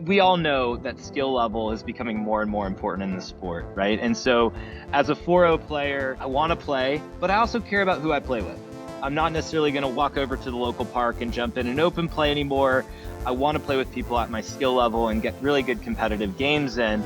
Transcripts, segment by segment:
we all know that skill level is becoming more and more important in the sport, right? And so as a 4-0 player, I want to play, but I also care about who I play with. I'm not necessarily going to walk over to the local park and jump in an open play anymore. I want to play with people at my skill level and get really good competitive games in.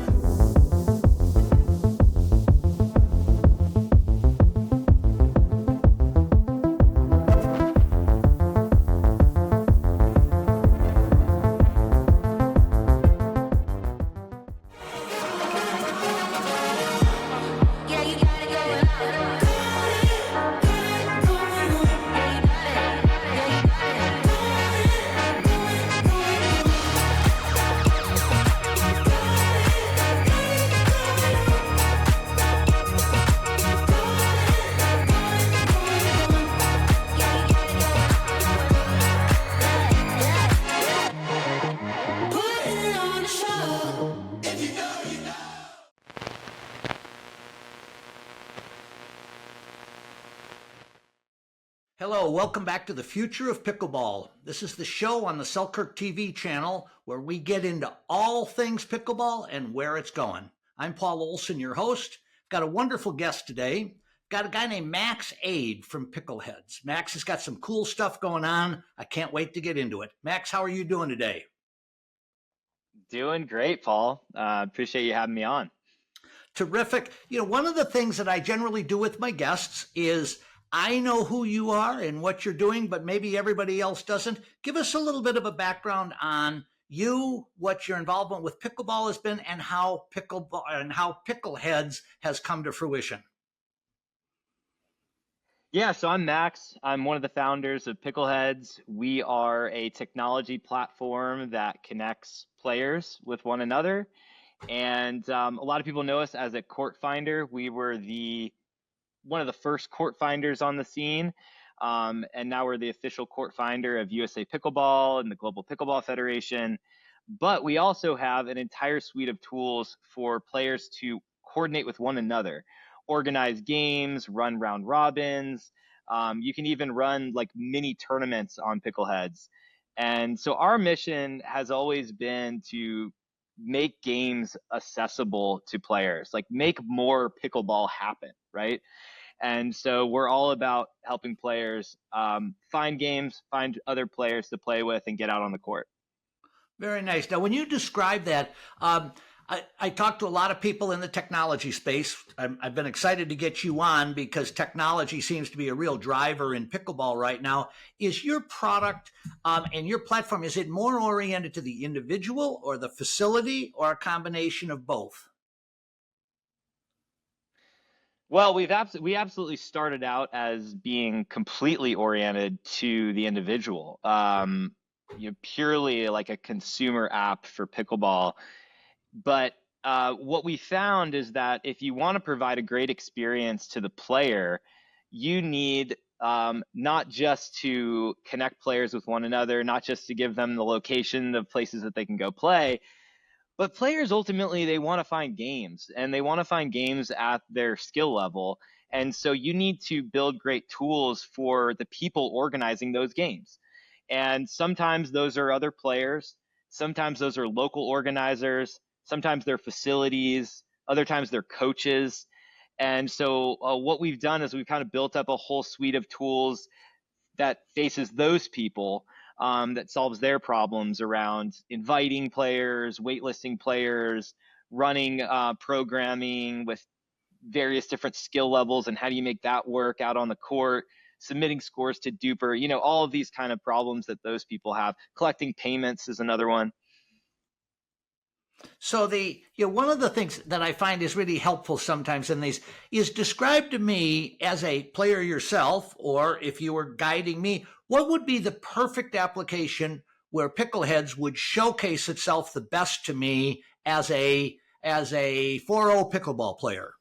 Hello, welcome back to the Future of Pickleball. This is the show on the Selkirk TV channel where we get into all things pickleball and where it's going. I'm Paul Olson, your host. Got a wonderful guest today. Got a guy named Max Ade from Pickleheads. Max has got some cool stuff going on. I can't wait to get into it. Max, how are you doing today? Doing great, Paul. Appreciate you having me on. Terrific. You know, one of the things that I generally do with my guests is I know who you are and what you're doing, but maybe everybody else doesn't. Give us a little bit of a background on you, what your involvement with pickleball has been, and how Pickleheads has come to fruition. Yeah, so I'm Max. I'm one of the founders of Pickleheads. We are a technology platform that connects players with one another. And a lot of people know us as a court finder. We were one of the first court finders on the scene. And now we're the official court finder of USA Pickleball and the Global Pickleball Federation. But we also have an entire suite of tools for players to coordinate with one another, organize games, run round robins. You can even run like mini tournaments on Pickleheads. And so our mission has always been to make games accessible to players, like make more pickleball happen, right? And so we're all about helping players find games, find other players to play with, and get out on the court. Very nice. Now, when you describe that, I talk to a lot of people in the technology space. I've been excited to get you on because technology seems to be a real driver in pickleball right now. Is your product and your platform, is it more oriented to the individual or the facility or a combination of both? Well, we absolutely started out as being completely oriented to the individual, purely like a consumer app for pickleball. But what we found is that if you want to provide a great experience to the player, you need not just to connect players with one another, not just to give them the location of places that they can go play, but players ultimately, they want to find games, and they want to find games at their skill level. And so you need to build great tools for the people organizing those games. And sometimes those are other players. Sometimes those are local organizers. Sometimes they're facilities. Other times they're coaches. And so what we've done is we've kind of built up a whole suite of tools that faces those people, that solves their problems around inviting players, waitlisting players, running programming with various different skill levels, and how do you make that work out on the court, submitting scores to Duper, all of these kind of problems that those people have. Collecting payments is another one. So one of the things that I find is really helpful sometimes in these is describe to me as a player yourself, or if you were guiding me, what would be the perfect application where Pickleheads would showcase itself the best to me as a 4-0 pickleball player?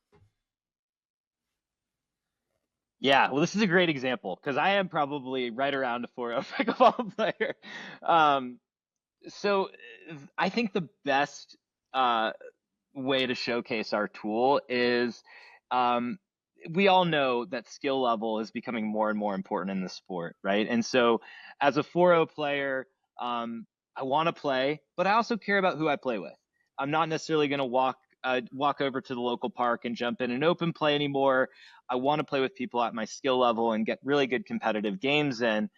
Yeah, well, this is a great example because I am probably right around a 4-0 pickleball player. So I think the best way to showcase our tool is we all know that skill level is becoming more and more important in the sport, right? And so as a 4-0 player, I want to play, but I also care about who I play with. I'm not necessarily going to walk over to the local park and jump in an open play anymore. I want to play with people at my skill level and get really good competitive games in.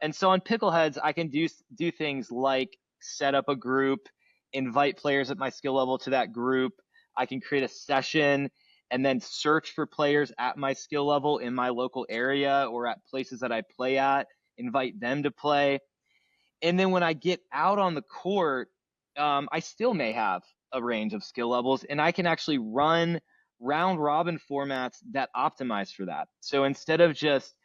And so on Pickleheads, I can do things like set up a group, invite players at my skill level to that group. I can create a session and then search for players at my skill level in my local area or at places that I play at, invite them to play. And then when I get out on the court, I still may have a range of skill levels, and I can actually run round robin formats that optimize for that. So instead of just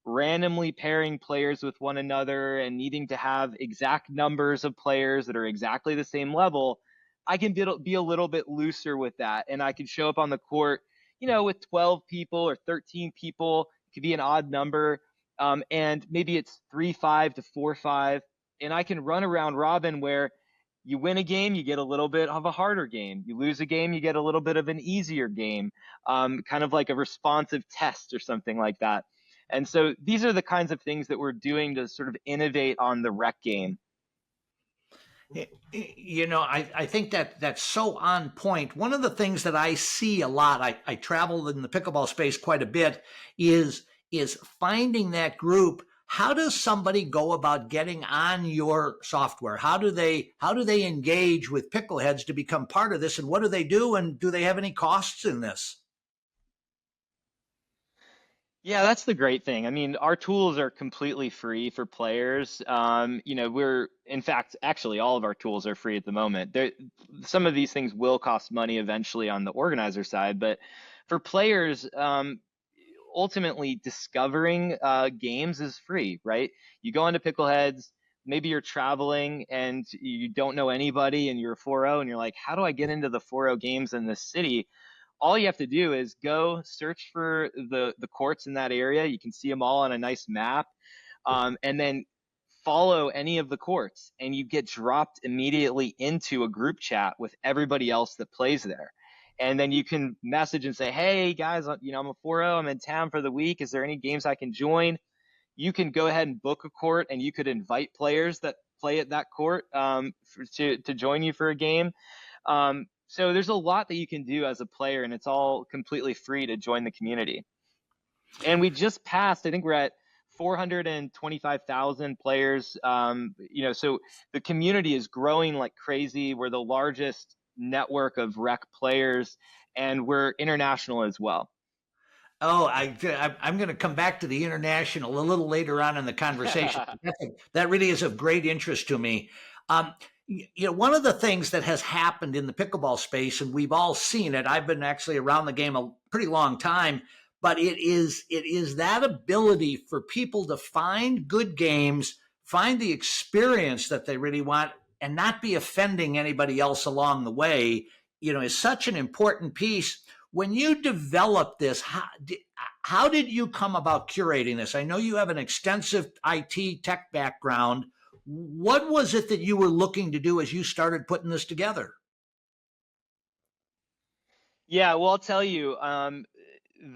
randomly pairing players with one another and needing to have exact numbers of players that are exactly the same level, I can be a little bit looser with that. And I can show up on the court, with 12 people or 13 people. It could be an odd number. And maybe it's 3-5 to 4-5, and I can run around robin where you win a game, you get a little bit of a harder game. You lose a game, you get a little bit of an easier game, kind of like a responsive test or something like that. And so these are the kinds of things that we're doing to sort of innovate on the rec game. I think that that's so on point. One of the things that I see a lot, I travel in the pickleball space quite a bit, is finding that group. How does somebody go about getting on your software? How do they engage with Pickleheads to become part of this? And what do they do? And do they have any costs in this? Yeah, that's the great thing. I mean, our tools are completely free for players. We're, in fact, actually, all of our tools are free at the moment. Some of these things will cost money eventually on the organizer side, but for players, ultimately discovering games is free, right? You go into Pickleheads, maybe you're traveling and you don't know anybody and you're a 4-0 and you're like, how do I get into the 4-0 games in this city? All you have to do is go search for the courts in that area. You can see them all on a nice map, and then follow any of the courts, and you get dropped immediately into a group chat with everybody else that plays there. And then you can message and say, "Hey guys, I'm a 4-0. I'm in town for the week. Is there any games I can join?" You can go ahead and book a court, and you could invite players that play at that court, to join you for a game. So there's a lot that you can do as a player, and it's all completely free to join the community. And we just passed, I think we're at 425,000 players. So the community is growing like crazy. We're the largest network of rec players, and we're international as well. Oh, I'm going to come back to the international a little later on in the conversation. That really is of great interest to me. One of the things that has happened in the pickleball space, and we've all seen it. I've been actually around the game a pretty long time, but it is that ability for people to find good games, find the experience that they really want, and not be offending anybody else along the way. Is such an important piece. When you developed this, how did you come about curating this? I know you have an extensive IT tech background. What was it that you were looking to do as you started putting this together? Yeah, well, I'll tell you,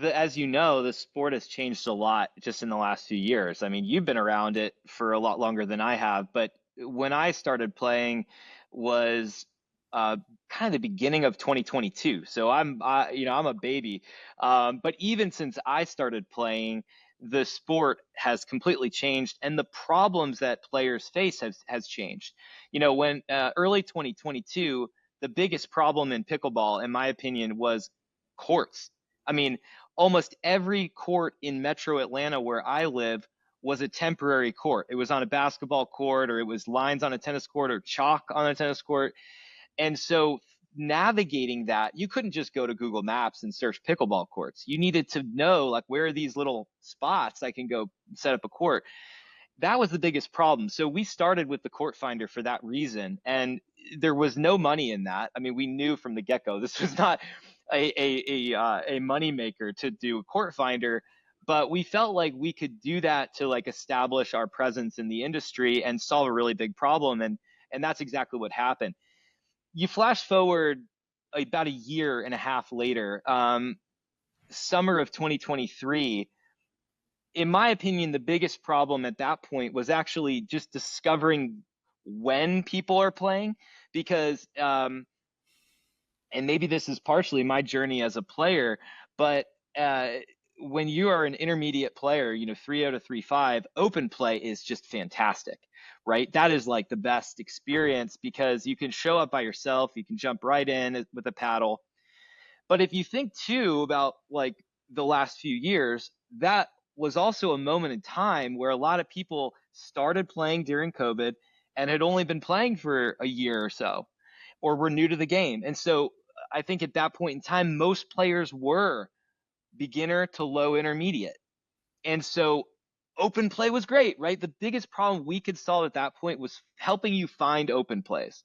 as you know, the sport has changed a lot just in the last few years. I mean, you've been around it for a lot longer than I have, but when I started playing was uh, kind of the beginning of 2022. So I'm a baby. But even since I started playing, the sport has completely changed, and the problems that players face has changed. When early 2022, the biggest problem in pickleball, in my opinion, was courts. I mean, almost every court in Metro Atlanta where I live was a temporary court. It was on a basketball court, or it was lines on a tennis court, or chalk on a tennis court. And so navigating that, you couldn't just go to Google Maps and search pickleball courts. You needed to know, like, where are these little spots I can go set up a court. That was the biggest problem. So we started with the court finder for that reason, and there was no money in that. I mean, we knew from the get-go this was not a money maker to do a court finder, but we felt like we could do that to like establish our presence in the industry and solve a really big problem, and that's exactly what happened. You flash forward about a year and a half later, summer of 2023. In my opinion, the biggest problem at that point was actually just discovering when people are playing, because and maybe this is partially my journey as a player, but when you are an intermediate player, 3.0 to 3.5, open play is just fantastic, right? That is like the best experience because you can show up by yourself, you can jump right in with a paddle. But if you think too about like the last few years, that was also a moment in time where a lot of people started playing during COVID and had only been playing for a year or so, or were new to the game. And so I think at that point in time, most players were beginner to low intermediate. And so open play was great, right? The biggest problem we could solve at that point was helping you find open plays.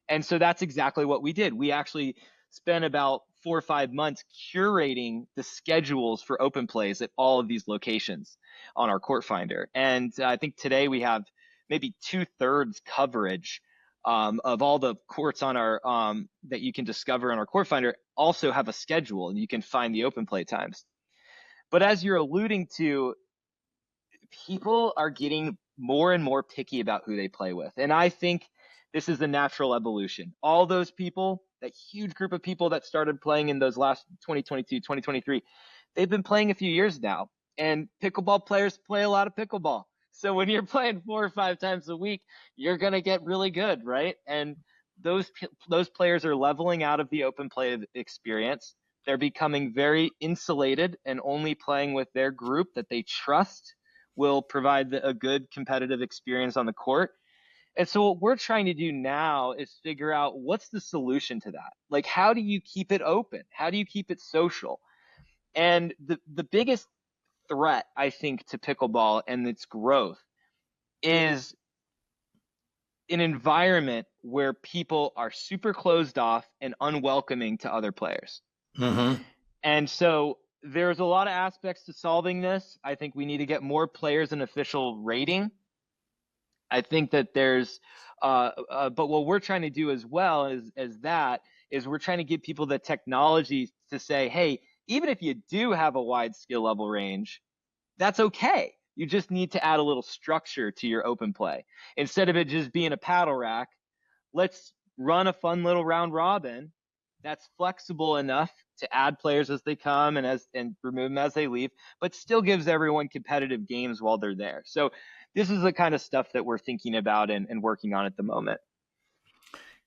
And so that's exactly what we did. We actually spent about 4 or 5 months curating the schedules for open plays at all of these locations on our court finder. And I think today we have maybe 2/3 coverage of all the courts on our that you can discover on our court finder also have a schedule, and you can find the open play times. But as you're alluding to, people are getting more and more picky about who they play with. And I think this is a natural evolution. All those people, that huge group of people that started playing in those last 2022, 2023, they've been playing a few years now. And pickleball players play a lot of pickleball. So when you're playing 4 or 5 times a week, you're going to get really good, right? And those players are leveling out of the open play experience. They're becoming very insulated and only playing with their group that they trust will provide a good competitive experience on the court. And so what we're trying to do now is figure out what's the solution to that. Like, how do you keep it open? How do you keep it social? And the biggest threat, I think, to pickleball and its growth is an environment where people are super closed off and unwelcoming to other players. Mm-hmm. And so there's a lot of aspects to solving this. I think we need to get more players an official rating. I think that there's, but what we're trying to do as well is we're trying to give people the technology to say, hey, even if you do have a wide skill level range, that's okay. You just need to add a little structure to your open play. Instead of it just being a paddle rack, let's run a fun little round robin that's flexible enough to add players as they come and remove them as they leave, but still gives everyone competitive games while they're there. So this is the kind of stuff that we're thinking about and working on at the moment.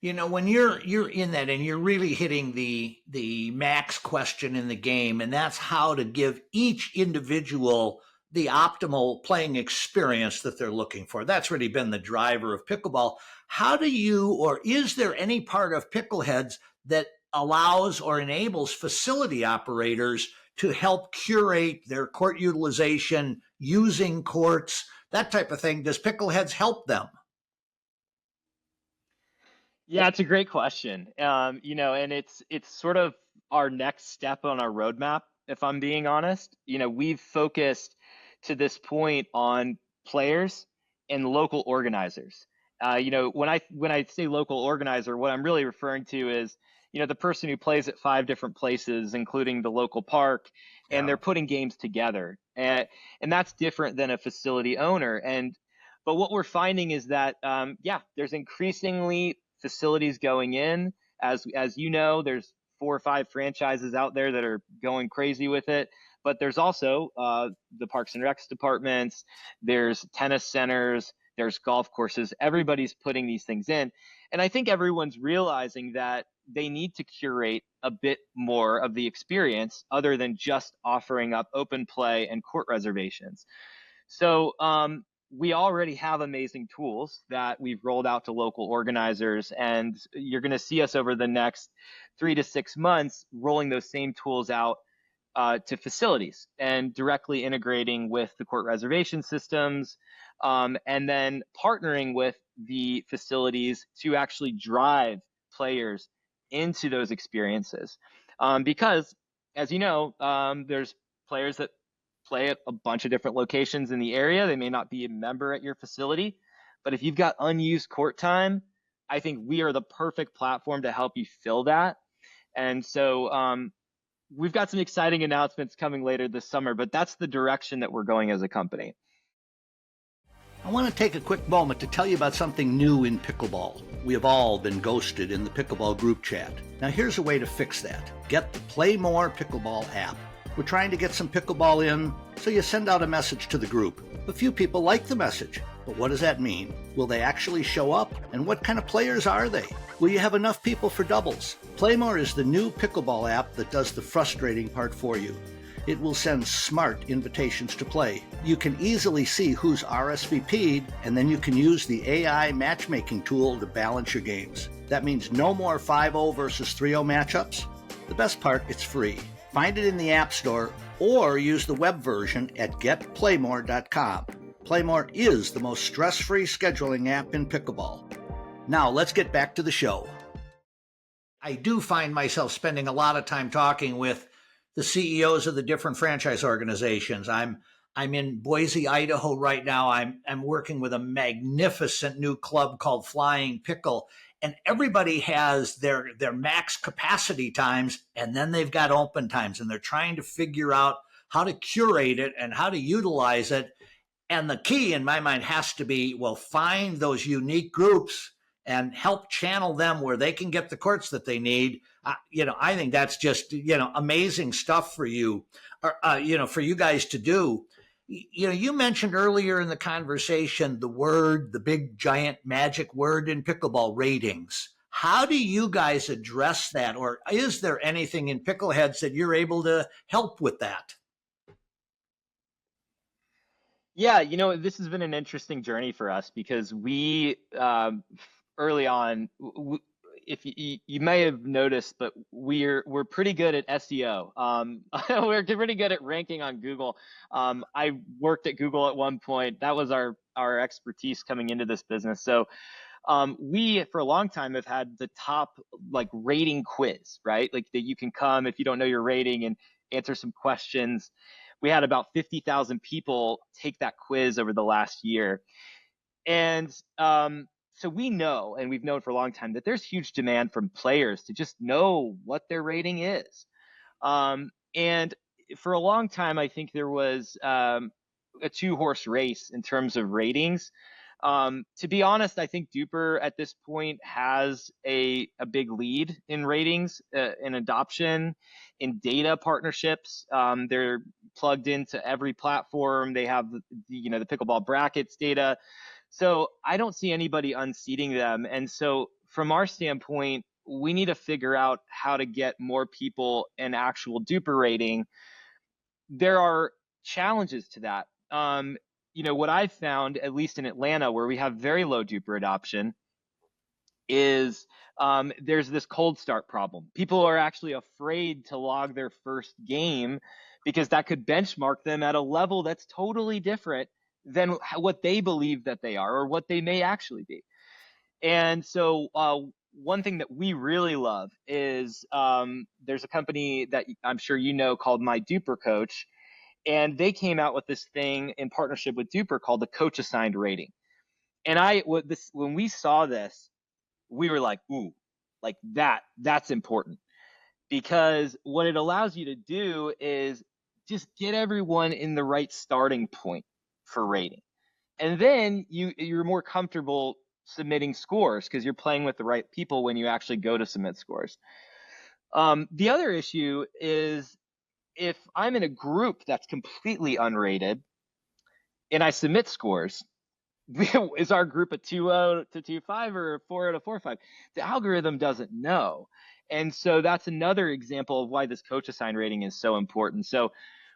When you're in that and you're really hitting the max question in the game, and that's how to give each individual the optimal playing experience that they're looking for. That's really been the driver of pickleball. How do you, or is there any part of Pickleheads that allows or enables facility operators to help curate their court utilization, using courts, that type of thing? Does Pickleheads help them? Yeah, it's a great question. And it's sort of our next step on our roadmap, if I'm being honest. We've focused to this point on players and local organizers. When I say local organizer, what I'm really referring to is, the person who plays at 5 different places, including the local park, and Yeah. they're putting games together. And that's different than a facility owner. But what we're finding is that, there's increasingly facilities going in. As you know, there's 4 or 5 franchises out there that are going crazy with it. But there's also the Parks and Recs departments, there's tennis centers, there's golf courses. Everybody's putting these things in. And I think everyone's realizing that they need to curate a bit more of the experience other than just offering up open play and court reservations. So we already have amazing tools that we've rolled out to local organizers, and you're going to see us over the next 3 to 6 months rolling those same tools out to facilities and directly integrating with the court reservation systems, and then partnering with the facilities to actually drive players into those experiences. Because, as you know, there's players that play at a bunch of different locations in the area. They may not be a member at your facility, but if you've got unused court time, I think we are the perfect platform to help you fill that. And so we've got some exciting announcements coming later this summer, but that's the direction that we're going as a company. I want to take a quick moment to tell you about something new in pickleball. We have all been ghosted in the pickleball group chat. Now here's a way to fix that. Get the Play More Pickleball app. We're trying to get some pickleball in, so you send out a message to the group. A few people like the message, but what does that mean? Will they actually show up? And what kind of players are they? Will you have enough people for doubles? Play More is the new pickleball app that does the frustrating part for you. It will send smart invitations to play. You can easily see who's RSVP'd, and then you can use the AI matchmaking tool to balance your games. That means no more 5-0 versus 3-0 matchups. The best part, it's free. Find it in the App Store or use the web version at getplaymore.com. Playmore is the most stress-free scheduling app in pickleball. Now let's get back to the show. I do find myself spending a lot of time talking with the CEOs of the different franchise organizations. I'm in Boise, Idaho right now. I'm working with a magnificent new club called Flying Pickle, and everybody has their max capacity times, and then they've got open times, and they're trying to figure out how to curate it and how to utilize it. And the key in my mind has to be, well, find those unique groups and help channel them where they can get the courts that they need. I think that's just, amazing stuff for you, for you guys to do. You mentioned earlier in the conversation the big giant magic word in pickleball, ratings. How do you guys address that? Or is there anything in Pickleheads that you're able to help with that? Yeah, this has been an interesting journey for us because we early on, if you may have noticed, but we're pretty good at SEO. We're pretty good at ranking on Google. I worked at Google at one point. That was our expertise coming into this business. So we for a long time have had the top like rating quiz, right? Like that you can come if you don't know your rating and answer some questions. We had about 50,000 people take that quiz over the last year. And so we know, and we've known for a long time, that there's huge demand from players to just know what their rating is. And for a long time, I think there was a two-horse race in terms of ratings. To be honest, I think Duper at this point has a big lead in ratings, in adoption, in data partnerships. They're plugged into every platform. They have the pickleball brackets data. So I don't see anybody unseating them. And so from our standpoint, we need to figure out how to get more people an actual Duper rating. There are challenges to that. What I've found, at least in Atlanta, where we have very low Duper adoption, is there's this cold start problem. People are actually afraid to log their first game because that could benchmark them at a level that's totally different than what they believe that they are or what they may actually be. And so one thing that we really love is there's a company that I'm sure you know called My Duper Coach, and they came out with this thing in partnership with Duper called the Coach Assigned Rating. And when we saw this, we were like, ooh, like that's important, because what it allows you to do is just get everyone in the right starting point for rating. And then you're more comfortable submitting scores because you're playing with the right people when you actually go to submit scores. The other issue is if I'm in a group that's completely unrated and I submit scores, is our group a 2-0 to 2-5 or a 4-0 to 4-5? The algorithm doesn't know. And so that's another example of why this coach assigned rating is so important. So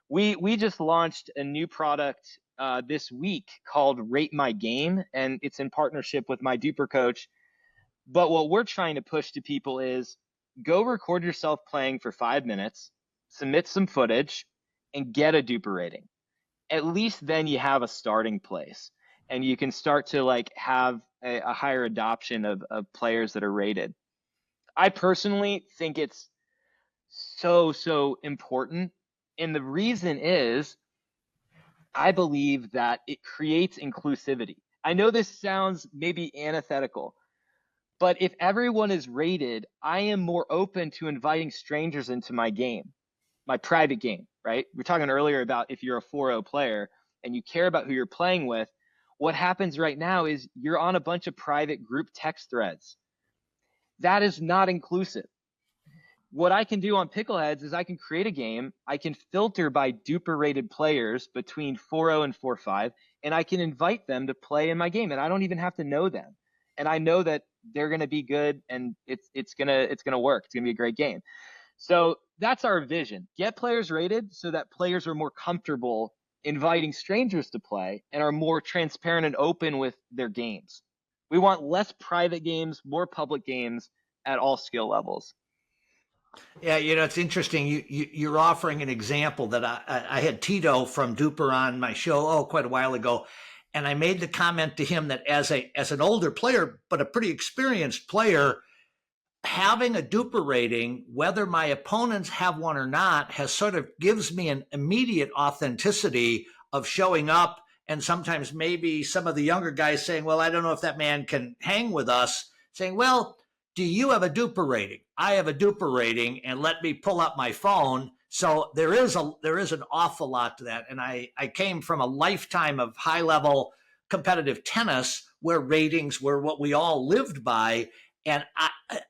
we just launched a new product this week called Rate My Game, and it's in partnership with My Duper Coach. But what we're trying to push to people is go record yourself playing for 5 minutes, submit some footage, and get a Duper rating. At least then you have a starting place and you can start to like have a higher adoption of players that are rated. I personally think it's so important. And the reason is I believe that it creates inclusivity. I know this sounds maybe antithetical, but if everyone is rated, I am more open to inviting strangers into my game, my private game, right? We were talking earlier about if you're a 4-0 player and you care about who you're playing with. What happens right now is you're on a bunch of private group text threads. That is not inclusive. What I can do on Pickleheads is I can create a game. I can filter by duper rated players between 4.0 and 4.5, and I can invite them to play in my game, and I don't even have to know them. And I know that they're going to be good, and it's gonna work. It's gonna be a great game. So that's our vision. Get players rated so that players are more comfortable inviting strangers to play and are more transparent and open with their games. We want less private games, more public games at all skill levels. Yeah, it's interesting. You're offering an example that I had Tito from Duper on my show quite a while ago, and I made the comment to him that as an older player, but a pretty experienced player, having a Duper rating, whether my opponents have one or not, has sort of gives me an immediate authenticity of showing up. And sometimes maybe some of the younger guys saying, well, I don't know if that man can hang with us, saying, well, do you have a Duper rating? I have a Duper rating, and let me pull up my phone. So there is an awful lot to that. And I came from a lifetime of high level competitive tennis where ratings were what we all lived by. And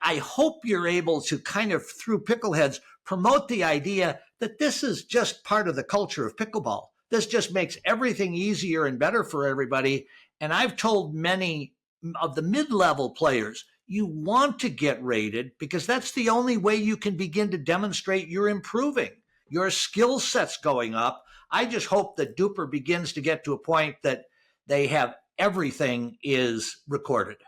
I hope you're able to kind of, through Pickleheads, promote the idea that this is just part of the culture of pickleball. This just makes everything easier and better for everybody. And I've told many of the mid-level players, you want to get rated because that's the only way you can begin to demonstrate you're improving. Your skill set's going up. I just hope that Duper begins to get to a point that they have everything is recorded.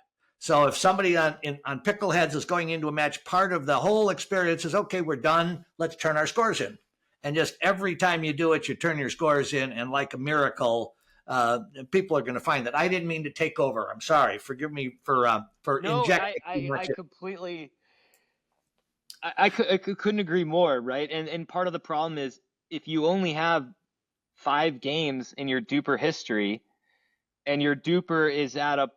So if somebody on Pickleheads is going into a match, part of the whole experience is, okay, we're done. Let's turn our scores in. And just every time you do it, you turn your scores in. And like a miracle, people are going to find that. I didn't mean to take over. I'm sorry. Forgive me for No, injecting too I, much. I completely, I couldn't agree more, right? And part of the problem is if you only have 5 games in your Duper history, and your Duper is at a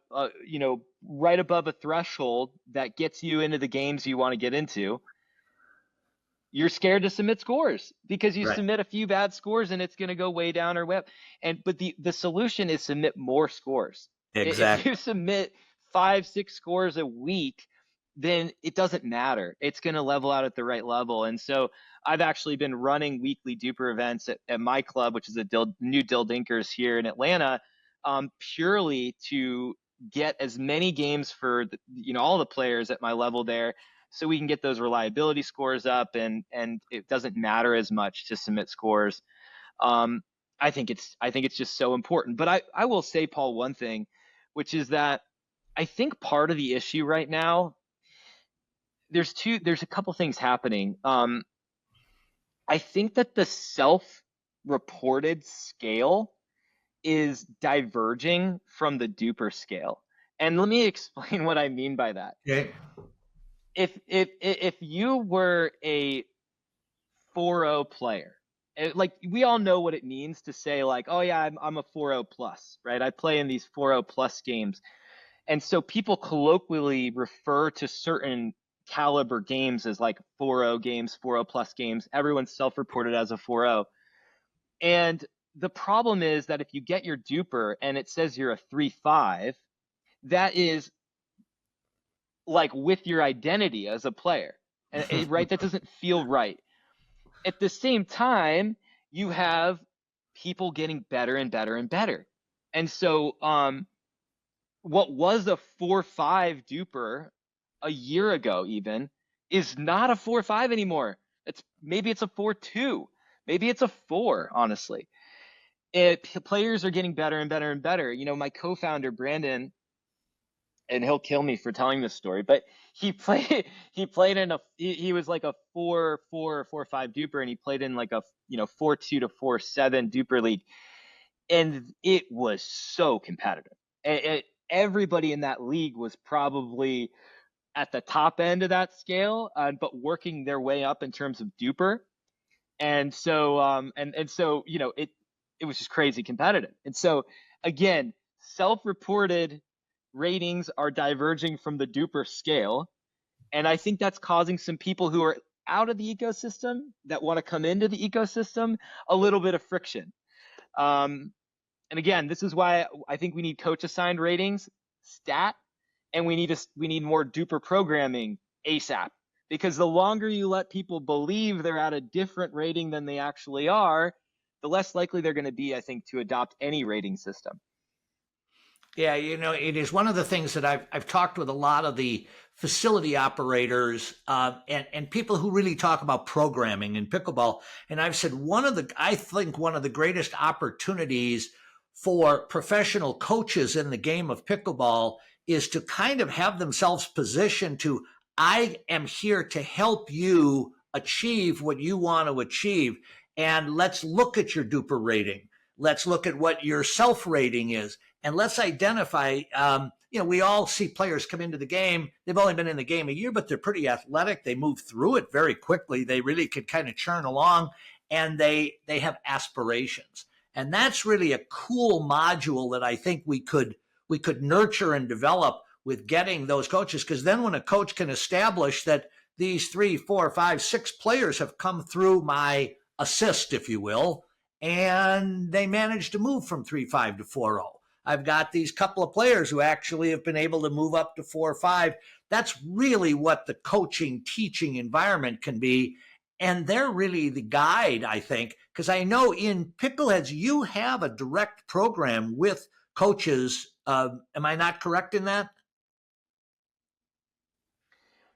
right above a threshold that gets you into the games you want to get into, you're scared to submit scores because you Right. submit a few bad scores and it's going to go way down or way up. But the solution is submit more scores. If Exactly. you submit 5-6 scores a week, then it doesn't matter. It's going to level out at the right level. And so I've actually been running weekly Duper events at my club, which is new Dill Dinkers here in Atlanta, purely to get as many games for all the players at my level there, so we can get those reliability scores up, and it doesn't matter as much to submit scores. Um, I think it's just so important. But I will say, Paul, one thing, which is that I think part of the issue right now, there's a couple things happening. I think that the self-reported scale is diverging from the Duper scale. And let me explain what I mean by that. Okay. If you were a 4.0 player, like we all know what it means to say like, oh yeah, I'm a 4.0 plus, right? I play in these 4.0 plus games. And so people colloquially refer to certain caliber games as like 4.0 games, 4.0 plus games. Everyone's self-reported as a 4.0. And the problem is that if you get your Duper and it says you're a 3.5, that is like with your identity as a player. And right, that doesn't feel right. At the same time, you have people getting better and better and better. And so what was a 4.5 Duper a year ago even is not a 4.5 anymore. Maybe it's a 4.2. Maybe it's a 4, honestly. Players are getting better and better and better. My co-founder Brandon, and he'll kill me for telling this story, but he played in he was like a 4.5 Duper, and he played in like a 4.2 to 4.7 Duper league, and it was so competitive. Everybody in that league was probably at the top end of that scale, but working their way up in terms of Duper. And so so it was just crazy competitive. And so again, self-reported ratings are diverging from the Duper scale, and I think that's causing some people who are out of the ecosystem that want to come into the ecosystem a little bit of friction. And again, this is why I think we need coach assigned ratings stat, and we need more duper programming ASAP. Because the longer you let people believe they're at a different rating than they actually are, the less likely they're going to be, I think, to adopt any rating system. Yeah, it is one of the things that I've talked with a lot of the facility operators and people who really talk about programming in pickleball. And I've said I think one of the greatest opportunities for professional coaches in the game of pickleball is to kind of have themselves positioned to, I am here to help you achieve what you want to achieve. And let's look at your duper rating. Let's look at what your self rating is. And let's identify, we all see players come into the game. They've only been in the game a year, but they're pretty athletic. They move through it very quickly. They really could kind of churn along, and they have aspirations. And that's really a cool module that I think we could nurture and develop with getting those coaches. Because then when a coach can establish that these 3, 4, 5, 6 players have come through my assist, if you will, and they managed to move from 3-5 to 4-0. I've got these couple of players who actually have been able to move up to 4-5. That's really what the coaching, teaching environment can be. And they're really the guide, I think, because I know in Pickleheads, you have a direct program with coaches. Am I not correct in that?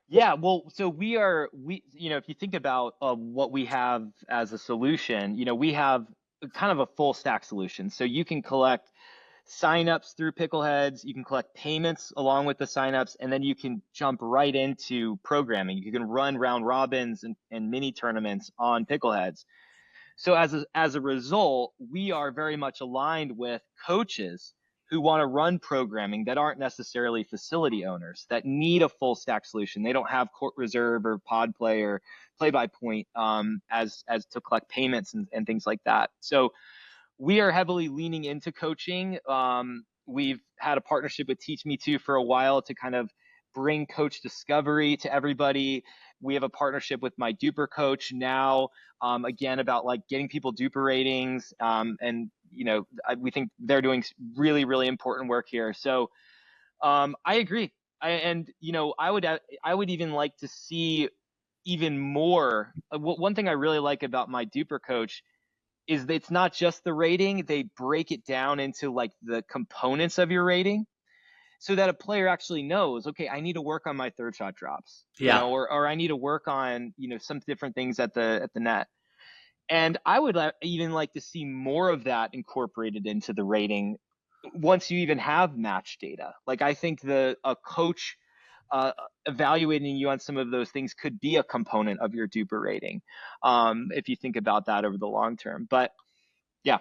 Yeah, well, so if you think about what we have as a solution, we have kind of a full stack solution. So you can collect signups through Pickleheads, you can collect payments along with the signups, and then you can jump right into programming. You can run round robins and mini tournaments on Pickleheads. So as a result, we are very much aligned with coaches who want to run programming that aren't necessarily facility owners that need a full stack solution. They don't have court reserve or pod play or play by point as to collect payments and things like that. So we are heavily leaning into coaching. We've had a partnership with Teach Me To for a while to kind of bring coach discovery to everybody. We have a partnership with my duper coach now, again, about like getting people duper ratings. And, we think they're doing really, really important work here. So I agree. I would even like to see even more. One thing I really like about my duper coach is that it's not just the rating. They break it down into like the components of your rating so that a player actually knows, okay, I need to work on my third shot drops, Yeah. or I need to work on, some different things at the net. And I would even like to see more of that incorporated into the rating once you even have match data. Like I think a coach uh, evaluating you on some of those things could be a component of your duper rating, if you think about that over the long term. But yeah.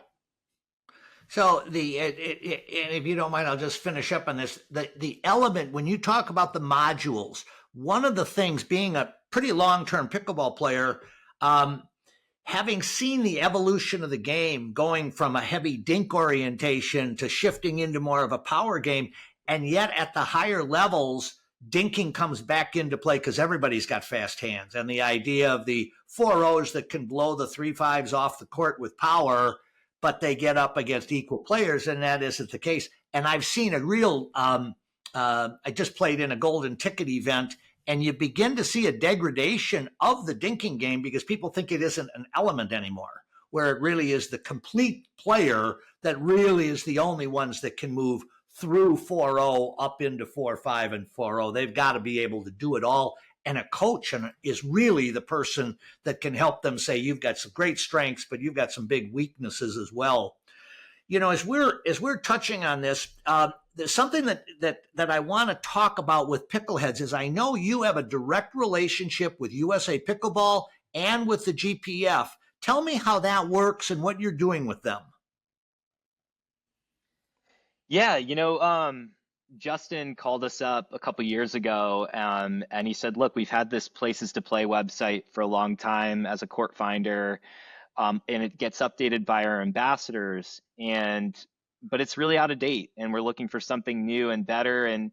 So and if you don't mind, I'll just finish up on this. The element when you talk about the modules, one of the things being a pretty long-term pickleball player, having seen the evolution of the game going from a heavy dink orientation to shifting into more of a power game, and yet at the higher levels, dinking comes back into play because everybody's got fast hands. And the idea of the 4-0s that can blow the 3-5s off the court with power, but they get up against equal players, and that isn't the case. And I've seen a real, I just played in a golden ticket event, and you begin to see a degradation of the dinking game because people think it isn't an element anymore, where it really is the complete player that really is the only ones that can move through 4-0 up into 4-5 and 4-0. They've got to be able to do it all. And a coach is really the person that can help them say, you've got some great strengths, but you've got some big weaknesses as well. As we're touching on this, there's something that I want to talk about with Pickleheads is I know you have a direct relationship with USA Pickleball and with the GPF. Tell me how that works and what you're doing with them. Yeah, Justin called us up a couple years ago, and he said, "Look, we've had this Places to Play website for a long time as a court finder, and it gets updated by our ambassadors, but it's really out of date, and we're looking for something new and better." And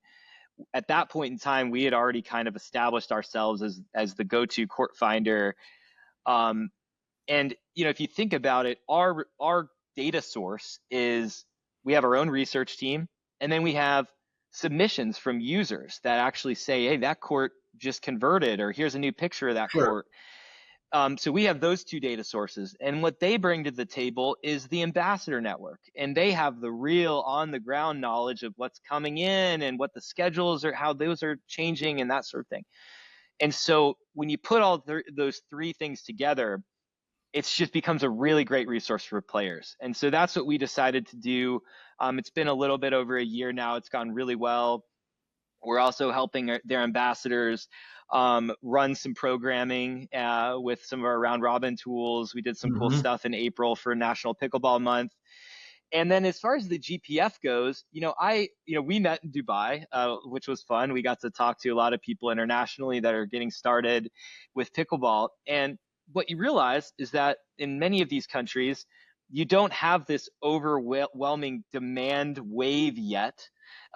at that point in time, we had already kind of established ourselves as the go-to court finder. Um, and if you think about it, our data source is we have our own research team, and then we have submissions from users that actually say, hey, that court just converted, or here's a new picture of that Sure. court. So we have those two data sources, and what they bring to the table is the ambassador network, and they have the real on the ground knowledge of what's coming in and what the schedules are, how those are changing and that sort of thing. And so when you put all those three things together, it just becomes a really great resource for players. And so that's what we decided to do. It's been a little bit over a year now. It's gone really well. We're also helping their ambassadors run some programming with some of our round robin tools. We did some cool Mm-hmm. stuff in April for National Pickleball Month. And then as far as the GPF goes, we met in Dubai, which was fun. We got to talk to a lot of people internationally that are getting started with pickleball. And what you realize is that in many of these countries, you don't have this overwhelming demand wave yet.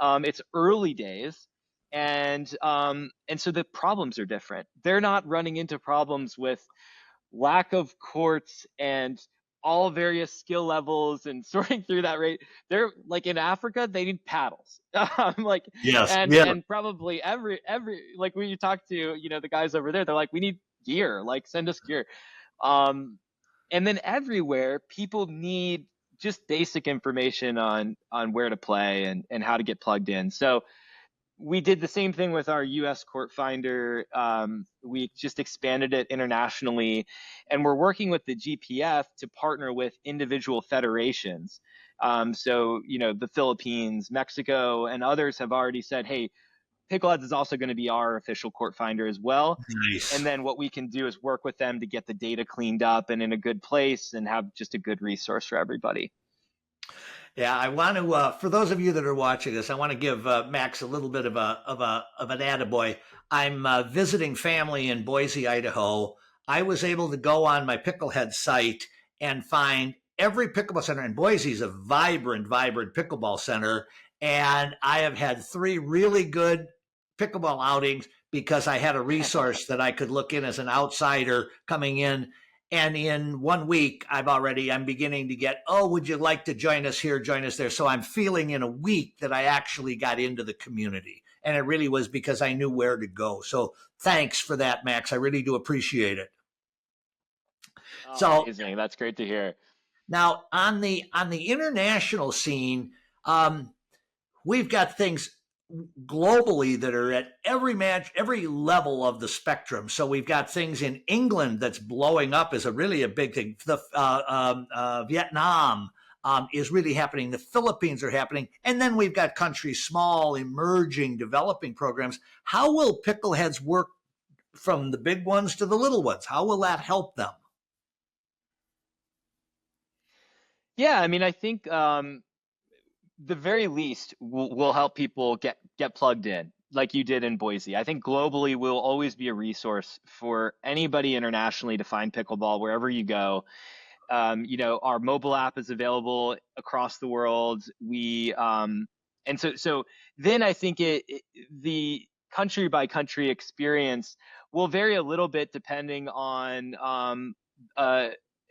It's early days. And so the problems are different. They're not running into problems with lack of courts and all various skill levels and sorting through that rate. They're like in Africa, they need paddles. Like Yes. and Yeah. and probably every like when you talk to the guys over there, they're like, we need gear, like send us gear. Um and then everywhere people need just basic information on where to play and how to get plugged in. So we did the same thing with our US court finder. We just expanded it internationally, and we're working with the GPF to partner with individual federations. The Philippines, Mexico, and others have already said, hey, Pickleheads is also going to be our official court finder as well. And Nice. then what we can do is work with them to get the data cleaned up and in a good place and have just a good resource for everybody. Yeah, I want to. For those of you that are watching this, I want to give Max a little bit of an attaboy. I'm visiting family in Boise, Idaho. I was able to go on my Picklehead site and find every pickleball center. And Boise is a vibrant, vibrant pickleball center. And I have had 3 really good pickleball outings because I had a resource that I could look in as an outsider coming in. And in 1 week, I'm beginning to get, oh, would you like to join us here, join us there? So I'm feeling in a week that I actually got into the community. And it really was because I knew where to go. So thanks for that, Max. I really do appreciate it. Oh, So amazing. That's great to hear. now on the international scene, we've got things globally that are at every level of the spectrum. So we've got things in England that's blowing up as a big thing. Vietnam is really happening. The Philippines are happening. And then we've got countries, small, emerging, developing programs. How will Pickleheads work from the big ones to the little ones? How will that help them? Yeah, I mean, I think the very least will help people get plugged in like you did in Boise. I think globally we'll always be a resource for anybody internationally to find pickleball wherever you go. Our mobile app is available across the world. So then I think the country by country experience will vary a little bit depending on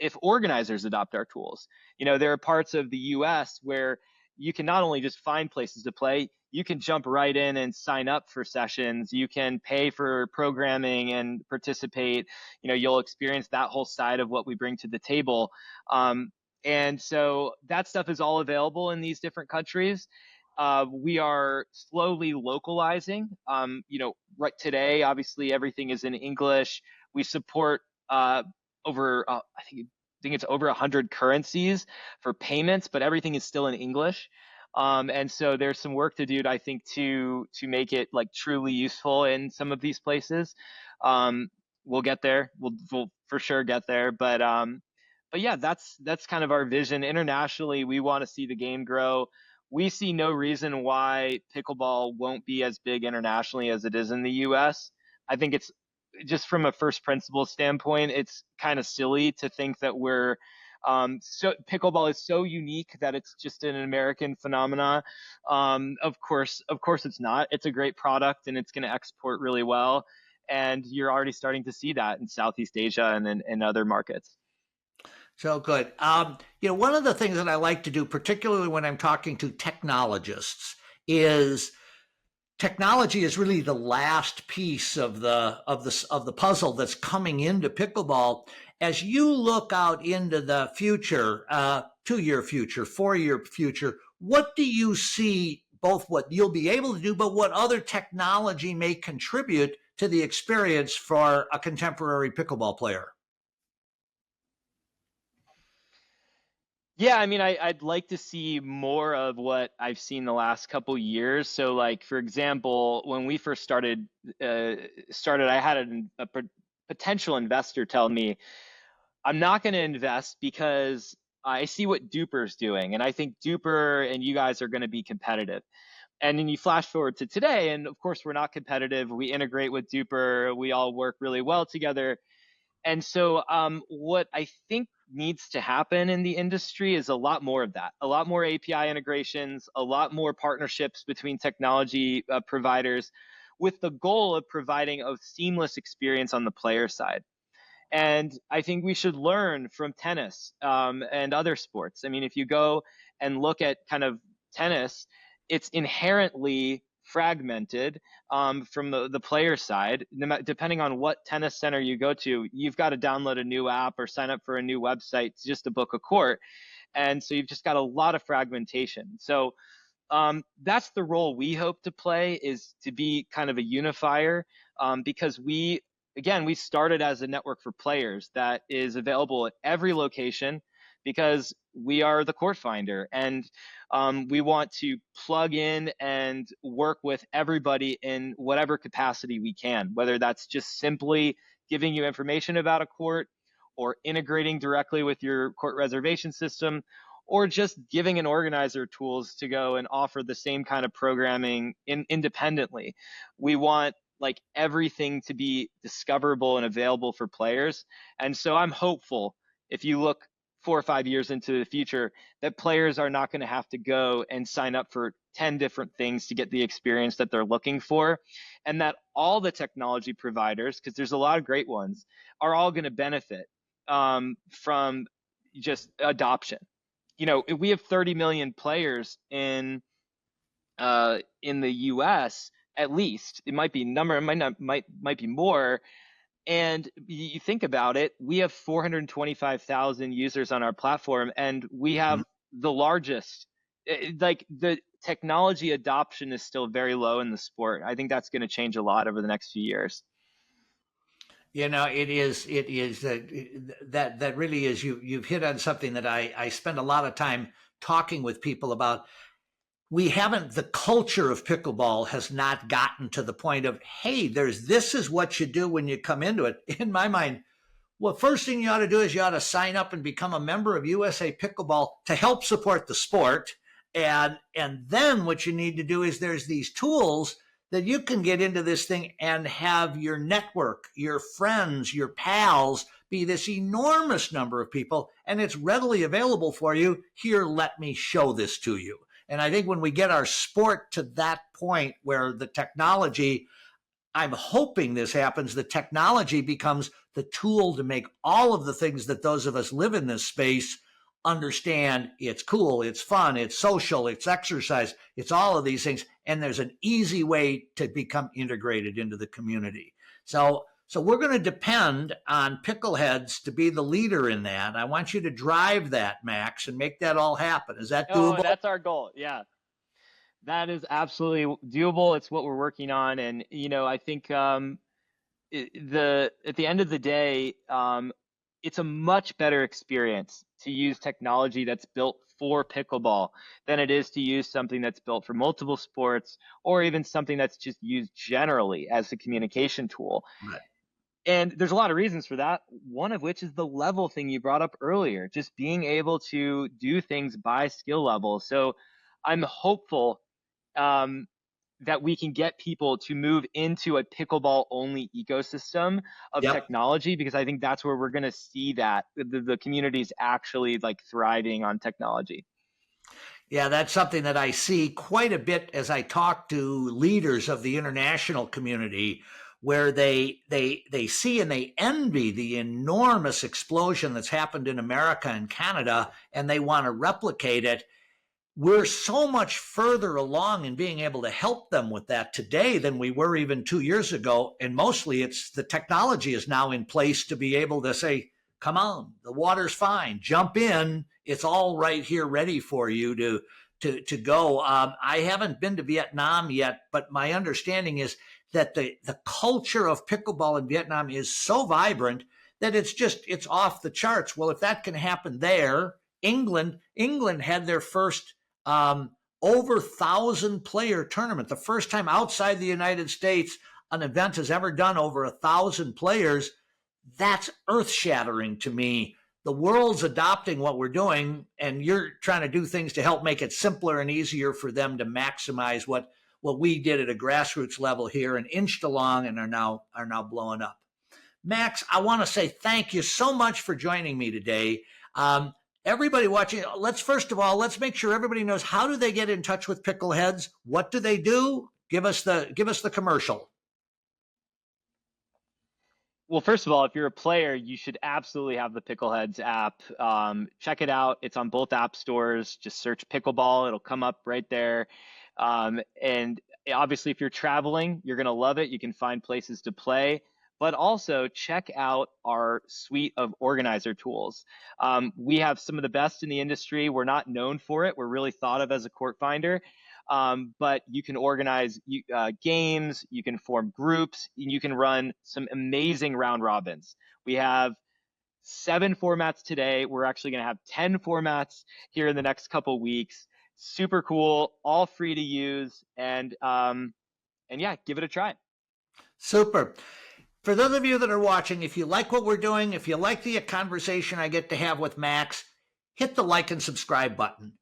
if organizers adopt our tools. There are parts of the US where you can not only just find places to play, you can jump right in and sign up for sessions. You can pay for programming and participate. You'll experience that whole side of what we bring to the table. And so that stuff is all available in these different countries. We are slowly localizing. Right today, obviously, everything is in English. We support over, I think it's over 100 currencies for payments, but everything is still in English. And so there's some work to do, I think, to make it like truly useful in some of these places. We'll get there. We'll for sure get there. But yeah, that's kind of our vision. Internationally, we want to see the game grow. We see no reason why pickleball won't be as big internationally as it is in the US. I think it's just from a first principles standpoint, it's kind of silly to think that so pickleball is so unique that it's just an American phenomena. Of course, it's not. It's a great product and it's going to export really well. And you're already starting to see that in Southeast Asia and in other markets. So good. One of the things that I like to do, particularly when I'm talking to technologists, is technology is really the last piece of the puzzle that's coming into pickleball. As you look out into the future, 2-year future, 4-year future, what do you see? Both what you'll be able to do, but what other technology may contribute to the experience for a contemporary pickleball player? Yeah, I mean, I'd like to see more of what I've seen the last couple years. So, like for example, when we first uh, I had potential investor tell me, I'm not going to invest because I see what Duper's doing, and I think Duper and you guys are going to be competitive. And then you flash forward to today, and of course we're not competitive. We integrate with Duper. We all work really well together. And so, what I think needs to happen in the industry is a lot more of that, a lot more API integrations, a lot more partnerships between technology providers with the goal of providing a seamless experience on the player side. And I think we should learn from tennis and other sports. I mean, if you go and look at kind of tennis, it's inherently fragmented from the player side. Depending on what tennis center you go to, you've got to download a new app or sign up for a new website just to book a court. And so you've just got a lot of fragmentation. So that's the role we hope to play, is to be kind of a unifier, because we started as a network for players that is available at every location because we are the court finder, and we want to plug in and work with everybody in whatever capacity we can, whether that's just simply giving you information about a court or integrating directly with your court reservation system, or just giving an organizer tools to go and offer the same kind of programming independently. We want like everything to be discoverable and available for players. And so I'm hopeful, if you look 4 or 5 years into the future, that players are not going to have to go and sign up for 10 different things to get the experience that they're looking for, and that all the technology providers, because there's a lot of great ones, are all going to benefit from just adoption. We have 30 million players in the US, at least. It might be number, it might not might be more. And you think about it, we have 425,000 users on our platform, and we have the largest. Like the technology adoption is still very low in the sport. I think that's going to change a lot over the next few years. That really is, you've hit on something that I spend a lot of time talking with people about. We haven't, the culture of pickleball has not gotten to the point of, hey, this is what you do when you come into it. In my mind, well, first thing you ought to do is you ought to sign up and become a member of USA Pickleball to help support the sport. And then what you need to do is there's these tools that you can get into this thing and have your network, your friends, your pals be this enormous number of people, and it's readily available for you. Here, let me show this to you. And I think when we get our sport to that point where the technology, I'm hoping this happens, the technology becomes the tool to make all of the things that those of us live in this space understand. It's cool, it's fun, it's social, it's exercise, it's all of these things. And there's an easy way to become integrated into the community. So we're going to depend on Pickleheads to be the leader in that. I want you to drive that, Max, and make that all happen. Is that Oh, doable? that's our goal. Yeah, that is absolutely doable. It's what we're working on. And, I think at the end of the day, it's a much better experience to use technology that's built for pickleball than it is to use something that's built for multiple sports, or even something that's just used generally as a communication tool. Right. And there's a lot of reasons for that. One of which is the level thing you brought up earlier, just being able to do things by skill level. So I'm hopeful um, that we can get people to move into a pickleball only ecosystem of Yep. technology, because I think that's where we're going to see that the community's actually like thriving on technology. Yeah, that's something that I see quite a bit as I talk to leaders of the international community, where they see and they envy the enormous explosion that's happened in America and Canada, and they want to replicate it. We're so much further along in being able to help them with that today than we were even 2 years ago. And mostly it's the technology is now in place to be able to say, come on, the water's fine, jump in. It's all right here ready for you to go. I haven't been to Vietnam yet, but my understanding is that the culture of pickleball in Vietnam is so vibrant that it's off the charts. Well, if that can happen there, England had their first over 1,000 player tournament. The first time outside the United States an event has ever done over 1,000 players. That's earth shattering to me. The world's adopting what we're doing, and you're trying to do things to help make it simpler and easier for them to maximize what we did at a grassroots level here and inched along and are now blowing up. Max, I want to say thank you so much for joining me today. Everybody watching, let's make sure everybody knows, how do they get in touch with Pickleheads? What do they do? Give us the commercial. Well, first of all, if you're a player, you should absolutely have the Pickleheads app. Check it out. It's on both app stores. Just search Pickleball. It'll come up right there. And obviously, if you're traveling, you're going to love it. You can find places to play. But also check out our suite of organizer tools. We have some of the best in the industry. We're not known for it. We're really thought of as a court finder. But you can organize games, you can form groups, and you can run some amazing round robins. We have 7 formats today. We're actually going to have 10 formats here in the next couple weeks. Super cool, all free to use, and yeah, give it a try. Super. For those of you that are watching, if you like what we're doing, if you like the conversation I get to have with Max, hit the like and subscribe button.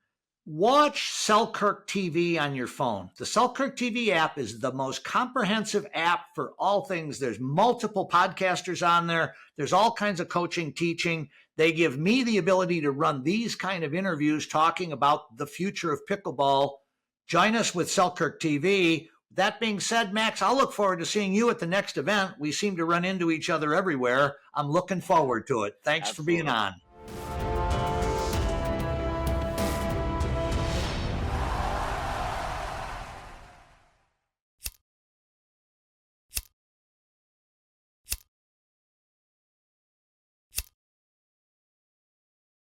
Watch Selkirk TV on your phone. The Selkirk TV app is the most comprehensive app for all things. There's multiple podcasters on there. There's all kinds of coaching, teaching. They give me the ability to run these kind of interviews talking about the future of pickleball. Join us with Selkirk TV. That being said, Max, I'll look forward to seeing you at the next event. We seem to run into each other everywhere. I'm looking forward to it. Thanks for being on.